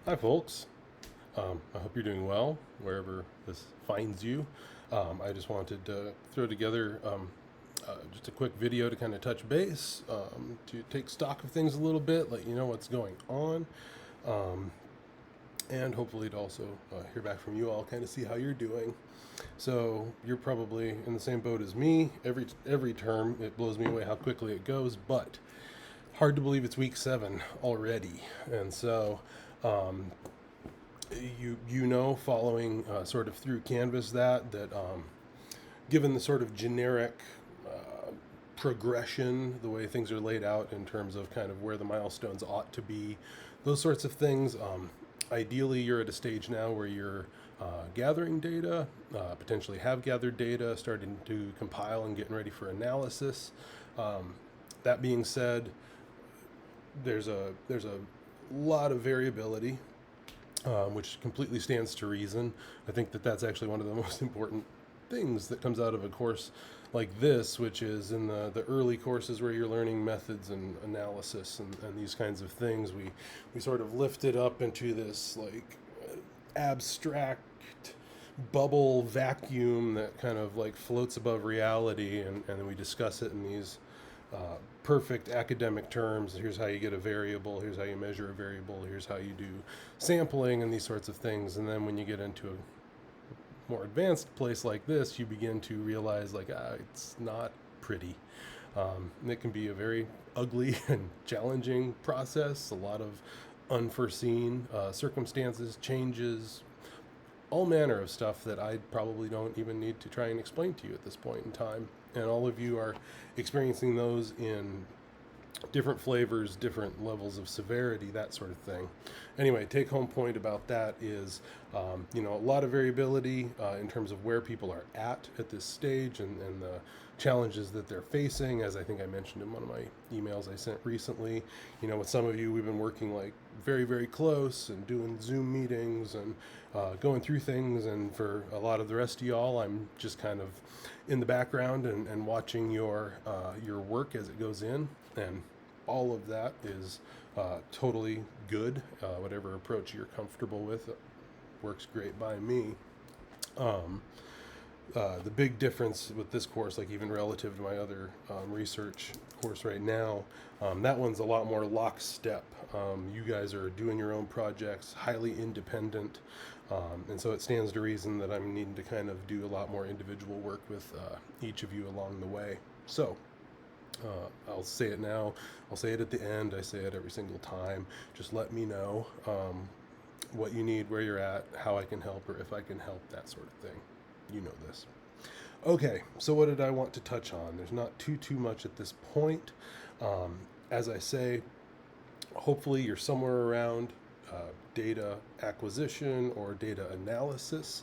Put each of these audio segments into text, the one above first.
Hi, folks. I hope you're doing well wherever this finds you. I just wanted to throw together just a quick video to kind of touch base, to take stock of things a little bit, let you know what's going on, um, and hopefully to also hear back from you all, kind of see how you're doing. So you're probably in the same boat as me. Every term, it blows me away how quickly it goes, but hard to believe it's week 7 already, and so. Um, following sort of through Canvas that given the sort of generic progression, the way things are laid out in terms of kind of where the milestones ought to be, those sorts of things. Ideally, you're at a stage now where you're gathering data, potentially have gathered data, starting to compile and getting ready for analysis. Um, that being said, there's a lot of variability, which completely stands to reason. I think that that's actually one of the most important things that comes out of a course like this, which is in the early courses where you're learning methods and analysis and these kinds of things. We sort of lift it up into this like abstract bubble vacuum that kind of like floats above reality, and then we discuss it in these perfect academic terms. Here's how you get a variable, here's how you measure a variable, here's how you do sampling and these sorts of things. And then when you get into a more advanced place like this, you begin to realize like it's not pretty. And it can be a very ugly and challenging process, a lot of unforeseen circumstances, changes, all manner of stuff that I probably don't even need to try and explain to you at this point in time. And all of you are experiencing those in different flavors, different levels of severity, that sort of thing. Anyway, take home point about that is, a lot of variability in terms of where people are at this stage, and the challenges that they're facing. As I think I mentioned in one of my emails I sent recently, with some of you, we've been working like very, very close and doing Zoom meetings and going through things. And for a lot of the rest of y'all, I'm just kind of in the background and watching your work as it goes in, and all of that is totally good. Whatever approach you're comfortable with works great by me. Um, the big difference with this course, like even relative to my other research course right now, that one's a lot more lockstep. You guys are doing your own projects, highly independent, and so it stands to reason that I'm needing to kind of do a lot more individual work with each of you along the way. So, I'll say it now. I'll say it at the end. I say it every single time. Just let me know what you need, where you're at, how I can help, or if I can help, that sort of thing. You know this. Okay, so what did I want to touch on? There's not too much at this point. Um, as I say, hopefully you're somewhere around data acquisition or data analysis.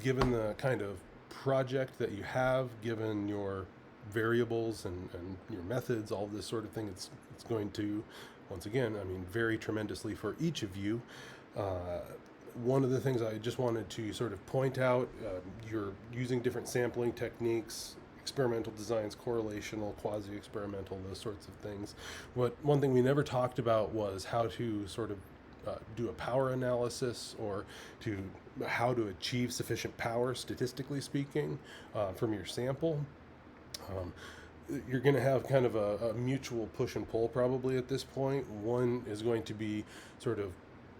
Given the kind of project that you have, given your variables and your methods, all this sort of thing, it's going to, once again, I mean, vary tremendously for each of you. Uh, One of the things I just wanted to sort of point out, you're using different sampling techniques, experimental designs, correlational, quasi-experimental, those sorts of things. One thing we never talked about was how to sort of do a power analysis, or to how to achieve sufficient power, statistically speaking, from your sample. Um, you're going to have kind of a mutual push and pull probably at this point. One is going to be sort of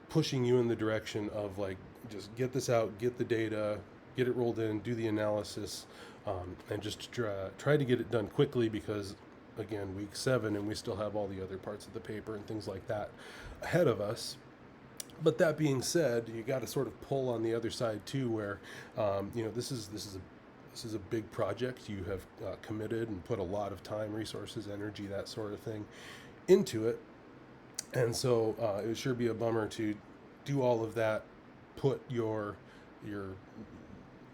pushing you in the direction of like, just get this out, get the data, get it rolled in, do the analysis, and just try to get it done quickly, because again, week 7 and we still have all the other parts of the paper and things like that ahead of us. But that being said, you got to sort of pull on the other side too, where this is a big project. You have committed and put a lot of time, resources, energy, that sort of thing into it, and so it would sure be a bummer to do all of that, put your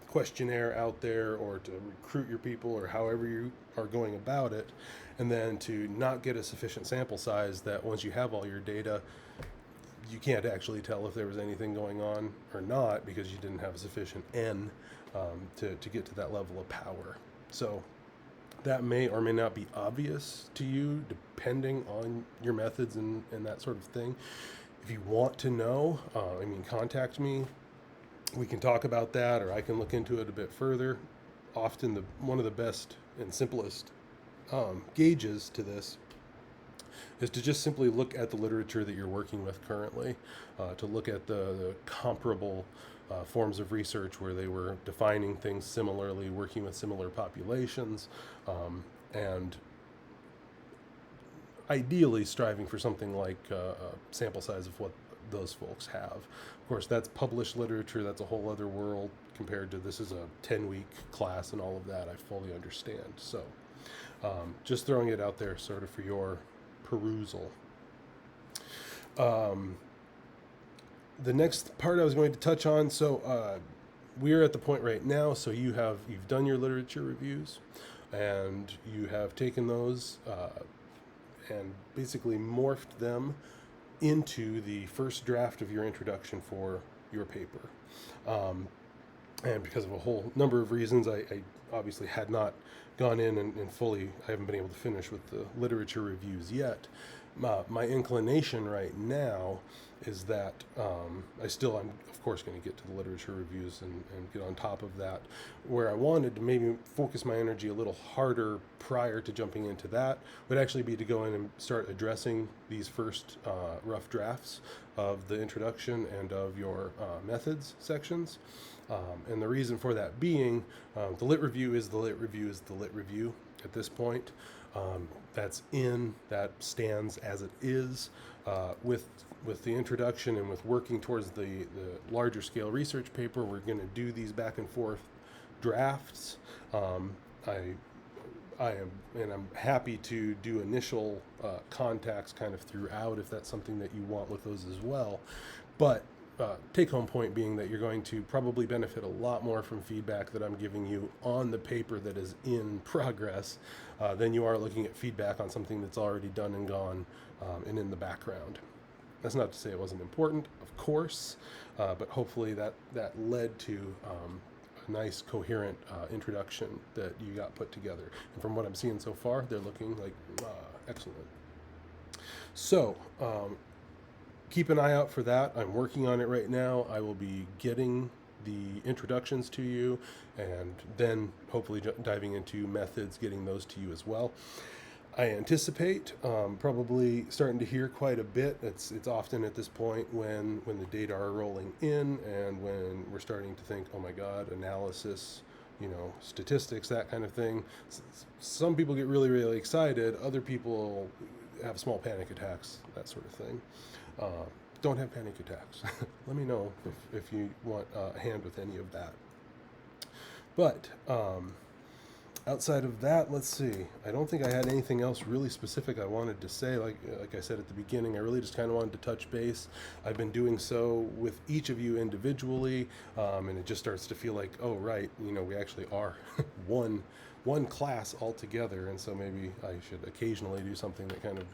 questionnaire out there, or to recruit your people, or however you are going about it, and then to not get a sufficient sample size, that once you have all your data, you can't actually tell if there was anything going on or not, because you didn't have a sufficient N to get to that level of power. So that may or may not be obvious to you depending on your methods and that sort of thing. If you want to know, contact me. We can talk about that, or I can look into it a bit further. Often, one of the best and simplest gauges to this is to just simply look at the literature that you're working with currently, to look at the comparable forms of research where they were defining things similarly, working with similar populations, and ideally striving for something like a sample size of what those folks have. Of course, that's published literature, that's a whole other world compared to this is a 10-week class and all of that. I fully understand. So just throwing it out there sort of for your perusal. The next part I was going to touch on, so we're at the point right now, so you've done your literature reviews, and you have taken those and basically morphed them into the first draft of your introduction for your paper. And because of a whole number of reasons, I obviously had not gone in and fully, I haven't been able to finish with the literature reviews yet. My inclination right now is that I'm of course going to get to the literature reviews and get on top of that. Where I wanted to maybe focus my energy a little harder prior to jumping into that would actually be to go in and start addressing these first rough drafts of the introduction and of your methods sections. And the reason for that being, the lit review is the lit review is the lit review at this point. That stands as it is. With the introduction and with working towards the larger scale research paper, we're going to do these back and forth drafts. I'm happy to do initial contacts kind of throughout if that's something that you want with those as well. But take home point being that you're going to probably benefit a lot more from feedback that I'm giving you on the paper that is in progress than you are looking at feedback on something that's already done and gone and in the background. That's not to say it wasn't important, of course, but hopefully that led to a nice coherent introduction that you got put together. And from what I'm seeing so far, they're looking like excellent. So keep an eye out for that. I'm working on it right now. I will be getting the introductions to you and then hopefully diving into methods, getting those to you as well. I anticipate probably starting to hear quite a bit. It's often at this point when the data are rolling in and when we're starting to think, oh my God, analysis, statistics, that kind of thing. Some people get really, really excited. Other people have small panic attacks, that sort of thing. Don't have panic attacks. Let me know if you want a hand with any of that. But outside of that, let's see. I don't think I had anything else really specific I wanted to say. Like I said at the beginning, I really just kind of wanted to touch base. I've been doing so with each of you individually, and it just starts to feel like, oh, right, we actually are one class altogether, and so maybe I should occasionally do something that kind of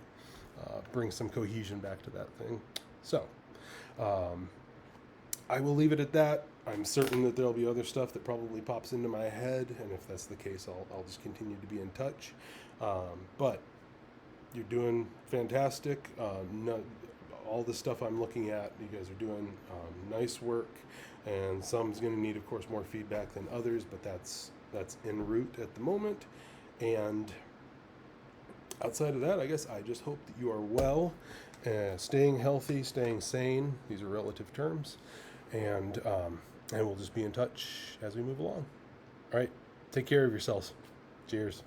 brings some cohesion back to that thing. So I will leave it at that. I'm certain that there'll be other stuff that probably pops into my head, and if that's the case, I'll just continue to be in touch. But you're doing fantastic. All the stuff I'm looking at, you guys are doing nice work, and some's going to need, of course, more feedback than others, but that's en route at the moment. And outside of that, I guess I just hope that you are well, staying healthy, staying sane. These are relative terms. And we'll just be in touch as we move along. All right. Take care of yourselves. Cheers.